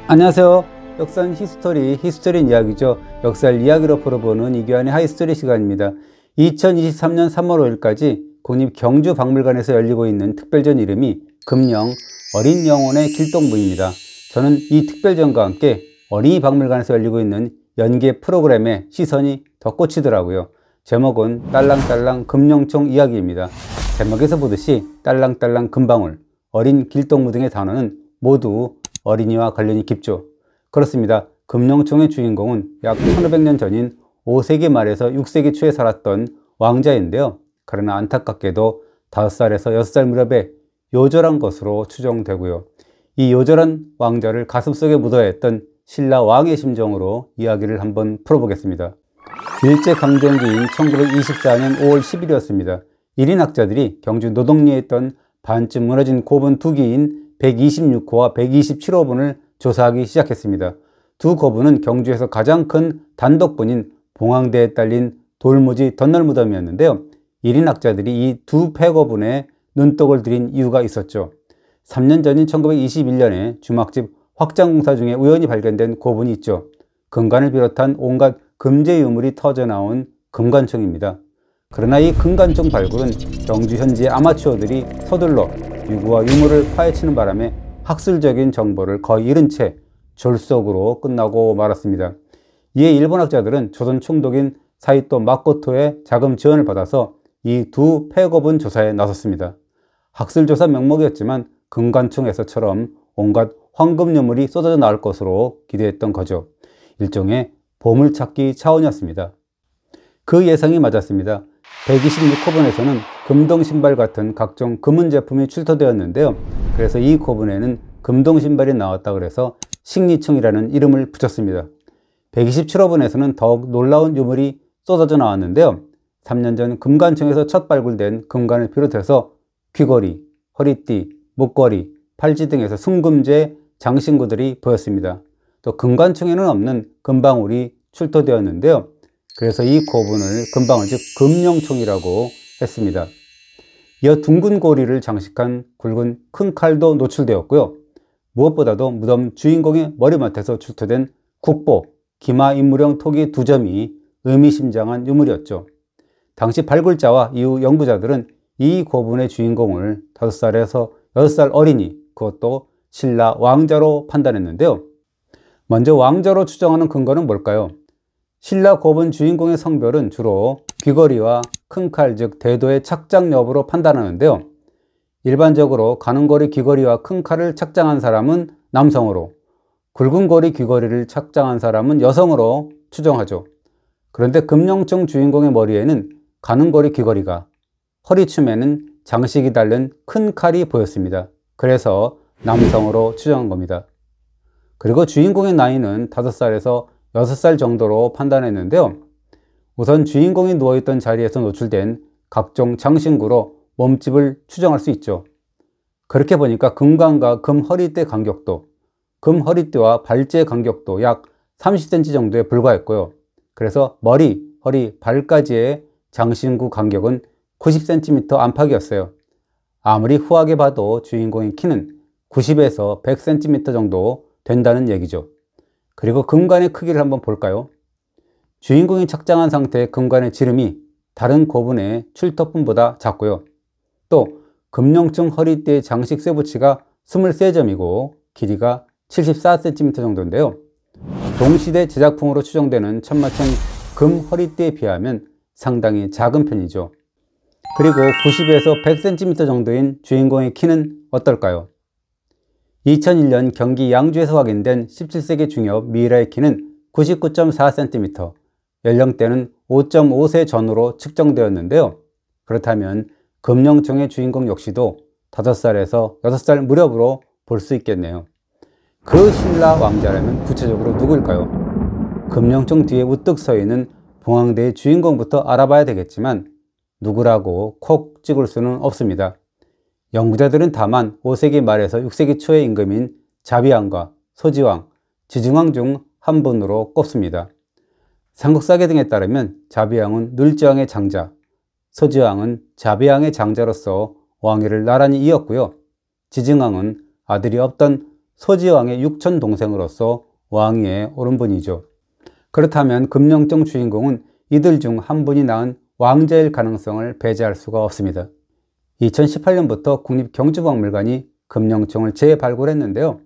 안녕하세요. 역사는 히스토리인 이야기죠. 역사를 이야기로 풀어보는 이규환의 하이스토리 시간입니다. 2023년 3월 5일까지 국립경주박물관에서 열리고 있는 특별전 이름이 금령 어린 영혼의 길동무입니다. 저는 이 특별전과 함께 어린이 박물관에서 열리고 있는 연계 프로그램에 시선이 더 꽂히더라고요. 제목은 딸랑딸랑 금령총 이야기입니다. 제목에서 보듯이 딸랑딸랑 금방울, 어린 길동무 등의 단어는 모두 어린이와 관련이 깊죠. 그렇습니다. 금령총의 주인공은 약 1500년 전인 5세기 말에서 6세기 초에 살았던 왕자인데요. 그러나 안타깝게도 5살에서 6살 무렵에 요절한 것으로 추정되고요. 이 요절한 왕자를 가슴속에 묻어야 했던 신라 왕의 심정으로 이야기를 한번 풀어보겠습니다. 일제강점기인 1924년 5월 10일이었습니다. 1인 학자들이 경주 노동리에 있던 반쯤 무너진 고분 두 기인 126호와 127호분을 조사하기 시작했습니다. 두 고분은 경주에서 가장 큰 단독분인 봉황대에 딸린 돌무지 덧날 무덤이었는데요. 1인 학자들이 이 두 폐고분에 눈독을 들인 이유가 있었죠. 3년 전인 1921년에 주막집 확장공사 중에 우연히 발견된 고분이 있죠. 금관을 비롯한 온갖 금제 유물이 터져나온 금관총입니다. 그러나 이 금관총 발굴은 경주 현지의 아마추어들이 서둘러 유구와 유물을 파헤치는 바람에 학술적인 정보를 거의 잃은 채 졸속으로 끝나고 말았습니다. 이에 일본 학자들은 조선 총독인 사이토 마코토의 자금 지원을 받아서 이 두 폐고분 조사에 나섰습니다. 학술조사 명목이었지만 금관총에서처럼 온갖 황금 유물이 쏟아져 나올 것으로 기대했던 거죠. 일종의 보물찾기 차원이었습니다. 그 예상이 맞았습니다. 126호분에서는 금동신발 같은 각종 금은 제품이 출토되었는데요. 그래서 이 고분에는 금동신발이 나왔다 그래서 식리총이라는 이름을 붙였습니다. 127호분에서는 더욱 놀라운 유물이 쏟아져 나왔는데요. 3년 전 금관총에서 첫 발굴된 금관을 비롯해서 귀걸이, 허리띠, 목걸이, 팔찌 등에서 순금제 장신구들이 보였습니다. 또 금관총에는 없는 금방울이 출토되었는데요. 그래서 이 고분을 금방울, 즉 금령총이라고 했습니다. 이어 둥근 고리를 장식한 굵은 큰 칼도 노출되었고요. 무엇보다도 무덤 주인공의 머리맡에서 출토된 국보, 기마 인물형 토기 2점이 의미심장한 유물이었죠. 당시 발굴자와 이후 연구자들은 이 고분의 주인공을 5살에서 6살 어린이, 그것도 신라 왕자로 판단했는데요. 먼저 왕자로 추정하는 근거는 뭘까요? 신라 고분 주인공의 성별은 주로 귀걸이와 큰 칼, 즉 대도의 착장 여부로 판단하는데요. 일반적으로 가는 거리 귀걸이와 큰 칼을 착장한 사람은 남성으로, 굵은 거리 귀걸이를 착장한 사람은 여성으로 추정하죠. 그런데 금령총 주인공의 머리에는 가는 거리 귀걸이가, 허리춤에는 장식이 달린 큰 칼이 보였습니다. 그래서 남성으로 추정한 겁니다. 그리고 주인공의 나이는 5살에서 6살 정도로 판단했는데요. 우선 주인공이 누워있던 자리에서 노출된 각종 장신구로 몸집을 추정할 수 있죠. 그렇게 보니까 금관과 금 허리띠 간격도, 금 허리띠와 발제 간격도 약 30cm 정도에 불과했고요. 그래서 머리, 허리, 발까지의 장신구 간격은 90cm 안팎이었어요. 아무리 후하게 봐도 주인공의 키는 90에서 100cm 정도 된다는 얘기죠. 그리고 금관의 크기를 한번 볼까요? 주인공이 착장한 상태의 금관의 지름이 다른 고분의 출토품보다 작고요. 또 금령총 허리띠의 장식 쇠붙이가 23점이고 길이가 74cm 정도인데요. 동시대 제작품으로 추정되는 천마총 금 허리띠에 비하면 상당히 작은 편이죠. 그리고 90에서 100cm 정도인 주인공의 키는 어떨까요? 2001년 경기 양주에서 확인된 17세기 중엽 미이라의 키는 99.4cm, 연령대는 5.5세 전후로 측정되었는데요. 그렇다면 금령총의 주인공 역시도 5살에서 6살 무렵으로 볼 수 있겠네요. 그 신라 왕자라면 구체적으로 누구일까요? 금령총 뒤에 우뚝 서 있는 봉황대의 주인공부터 알아봐야 되겠지만 누구라고 콕 찍을 수는 없습니다. 연구자들은 다만 5세기 말에서 6세기 초의 임금인 자비왕과 소지왕, 지증왕 중 한 분으로 꼽습니다. 삼국사계 등에 따르면 자비왕은 눌지왕의 장자, 소지왕은 자비왕의 장자로서 왕위를 나란히 이었고요. 지증왕은 아들이 없던 소지왕의 육촌 동생으로서 왕위에 오른 분이죠. 그렇다면 금령청 주인공은 이들 중 한 분이 낳은 왕자일 가능성을 배제할 수가 없습니다. 2018년부터 국립경주박물관이 금령청을 재발굴했는데요.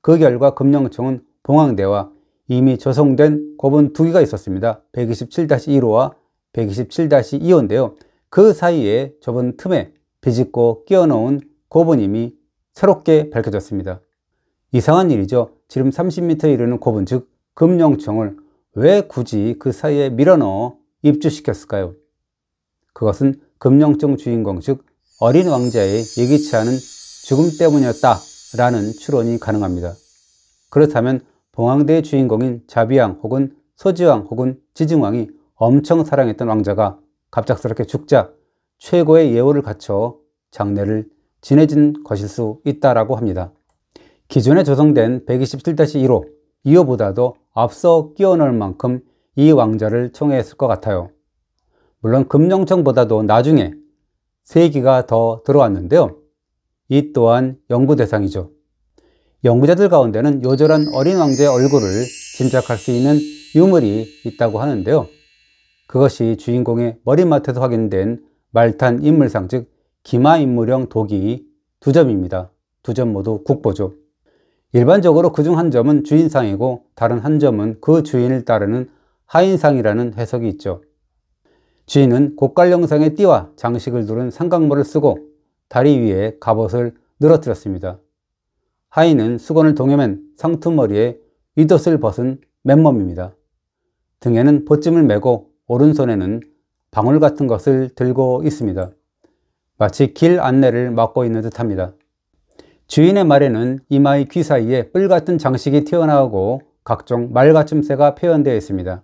그 결과 금령청은 봉황대와 이미 조성된 고분 2개가 있었습니다. 127-1호와 127-2호인데요. 그 사이에 좁은 틈에 비집고 끼워놓은 고분임이 새롭게 밝혀졌습니다. 이상한 일이죠. 지름 30m 이르는 고분, 즉 금령청을 왜 굳이 그 사이에 밀어넣어 입주시켰을까요? 그것은 금령청 주인공, 즉 어린 왕자의 예기치 않은 죽음 때문이었다라는 추론이 가능합니다. 그렇다면 봉황대의 주인공인 자비왕 혹은 소지왕 혹은 지증왕이 엄청 사랑했던 왕자가 갑작스럽게 죽자 최고의 예우를 갖춰 장례를 지내진 것일 수 있다라고 합니다. 기존에 조성된 127-1호, 2호보다도 앞서 끼워 넣을 만큼 이 왕자를 청해했을 것 같아요. 물론 금령청보다도 나중에 3기가 더 들어왔는데요. 이 또한 연구 대상이죠. 연구자들 가운데는 요절한 어린 왕자의 얼굴을 짐작할 수 있는 유물이 있다고 하는데요. 그것이 주인공의 머리맡에서 확인된 말탄 인물상, 즉 기마인물형 도기 2점입니다. 2점 모두 국보죠. 일반적으로 그중 한 점은 주인상이고 다른 한 점은 그 주인을 따르는 하인상이라는 해석이 있죠. 주인은 곡갈령상의 띠와 장식을 두른 상각모를 쓰고 다리 위에 갑옷을 늘어뜨렸습니다. 하인은 수건을 동여맨 상투머리에 윗옷을 벗은 맨몸입니다. 등에는 보찜을 메고 오른손에는 방울 같은 것을 들고 있습니다. 마치 길 안내를 맡고 있는 듯합니다. 주인의 말에는 이마의 귀 사이에 뿔 같은 장식이 튀어나오고 각종 말받침새가 표현되어 있습니다.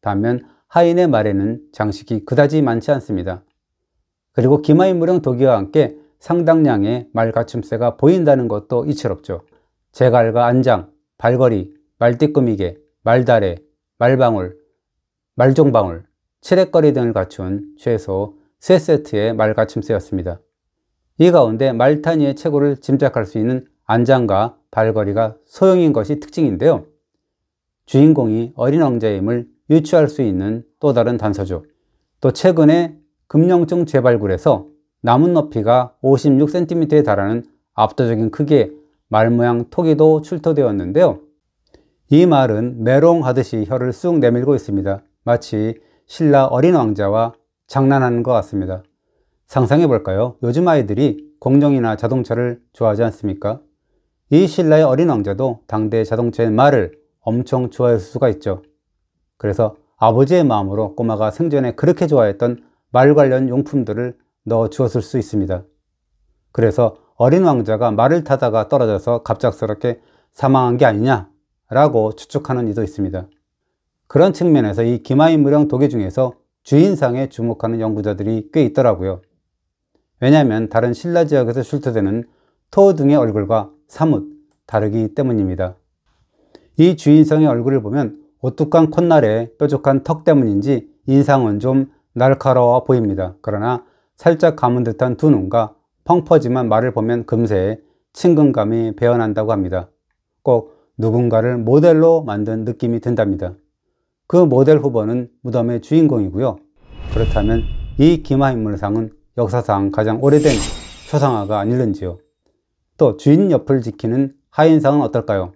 반면 하인의 말에는 장식이 그다지 많지 않습니다. 그리고 기마인물형 도기와 함께 상당량의 말받침새가 보인다는 것도 이채롭죠. 제갈과 안장, 발걸이, 말띠꾸미개, 말다래, 말방울, 말종방울, 칠흑거리 등을 갖춘 최소 3세트의 말받침새였습니다. 이 가운데 말타니의 최고를 짐작할 수 있는 안장과 발걸이가 소형인 것이 특징인데요. 주인공이 어린 왕자임을 유추할 수 있는 또 다른 단서죠. 또 최근에 금령청 재발굴에서 나무 높이가 56cm에 달하는 압도적인 크기의 말 모양 토기도 출토되었는데요. 이 말은 메롱하듯이 혀를 쑥 내밀고 있습니다. 마치 신라 어린 왕자와 장난하는 것 같습니다. 상상해 볼까요? 요즘 아이들이 공룡이나 자동차를 좋아하지 않습니까? 이 신라의 어린 왕자도 당대 자동차의 말을 엄청 좋아했을 수가 있죠. 그래서 아버지의 마음으로 꼬마가 생전에 그렇게 좋아했던 말 관련 용품들을 넣어 주었을 수 있습니다. 그래서 어린 왕자가 말을 타다가 떨어져서 갑작스럽게 사망한 게 아니냐라고 추측하는 이도 있습니다. 그런 측면에서 이 기마인물형 도기 중에서 주인상에 주목하는 연구자들이 꽤 있더라고요. 왜냐하면 다른 신라 지역에서 출토되는 토 등의 얼굴과 사뭇 다르기 때문입니다. 이 주인상의 얼굴을 보면 오뚝한 콧날에 뾰족한 턱 때문인지 인상은 좀 날카로워 보입니다. 그러나 살짝 감은 듯한 두 눈과 펑퍼짐한 말을 보면 금세 친근감이 배어난다고 합니다. 꼭 누군가를 모델로 만든 느낌이 든답니다. 그 모델 후보는 무덤의 주인공이고요. 그렇다면 이 기마인물상은 역사상 가장 오래된 초상화가 아닐는지요. 또 주인 옆을 지키는 하인상은 어떨까요?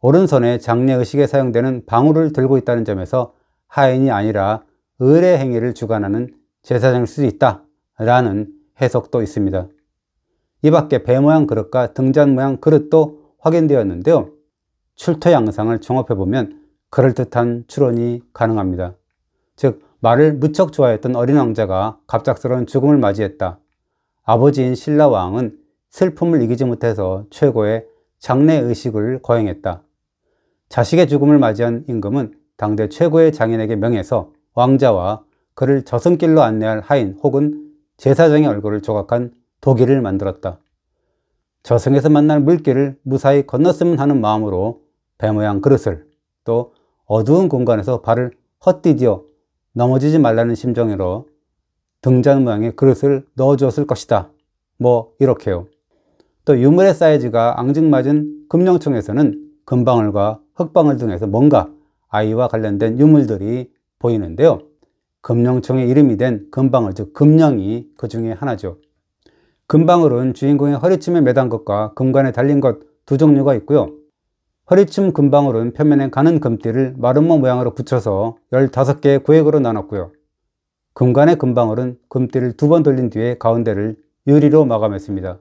오른손에 장례의식에 사용되는 방울을 들고 있다는 점에서 하인이 아니라 의례 행위를 주관하는 제사장일 수도 있다 라는 해석도 있습니다. 이 밖에 배 모양 그릇과 등잔 모양 그릇도 확인되었는데요. 출토 양상을 종합해보면 그럴듯한 추론이 가능합니다. 즉 말을 무척 좋아했던 어린 왕자가 갑작스러운 죽음을 맞이했다. 아버지인 신라왕은 슬픔을 이기지 못해서 최고의 장례의식을 거행했다. 자식의 죽음을 맞이한 임금은 당대 최고의 장인에게 명해서 왕자와 그를 저승길로 안내할 하인 혹은 제사장의 얼굴을 조각한 도기를 만들었다. 저승에서 만날 물길을 무사히 건넜으면 하는 마음으로 배 모양 그릇을, 또 어두운 공간에서 발을 헛디디어 넘어지지 말라는 심정으로 등잔 모양의 그릇을 넣어주었을 것이다. 뭐 이렇게요. 또 유물의 사이즈가 앙증맞은 금령청에서는 금방울과 흑방울 등에서 뭔가 아이와 관련된 유물들이 보이는데요. 금령청의 이름이 된 금방울, 즉 금령이 그 중에 하나죠. 금방울은 주인공의 허리춤에 매단 것과 금관에 달린 것 두 종류가 있고요. 허리춤 금방울은 표면에 가는 금띠를 마름모 모양으로 붙여서 15개의 구획으로 나눴고요. 금관의 금방울은 금띠를 2번 돌린 뒤에 가운데를 유리로 마감했습니다.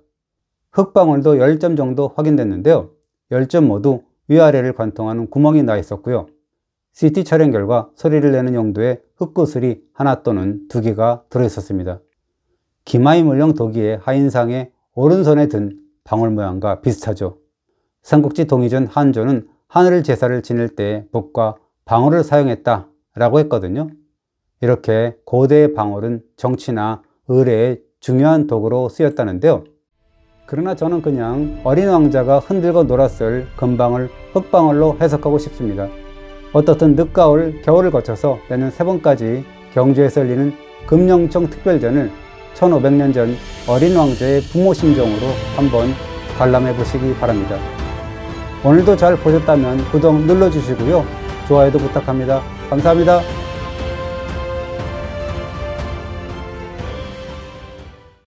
흑방울도 10점 정도 확인됐는데요. 10점 모두 위아래를 관통하는 구멍이 나 있었고요. CT 촬영 결과 소리를 내는 용도의 흑구슬이 하나 또는 2개가 들어있었습니다. 기마이 물령 도기의 하인상의 오른손에 든 방울 모양과 비슷하죠. 삼국지 동의전 한조는 하늘 제사를 지낼 때 북과 방울을 사용했다라고 했거든요. 이렇게 고대의 방울은 정치나 의례의 중요한 도구로 쓰였다는데요. 그러나 저는 그냥 어린 왕자가 흔들고 놀았을 금방울, 흑방울로 해석하고 싶습니다. 어떻든 늦가을, 겨울을 거쳐서 내년 3번까지 경주에서 열리는 금령청 특별전을 1500년 전 어린 왕자의 부모 심정으로 한번 관람해 보시기 바랍니다. 오늘도 잘 보셨다면 구독 눌러주시고요. 좋아요도 부탁합니다. 감사합니다.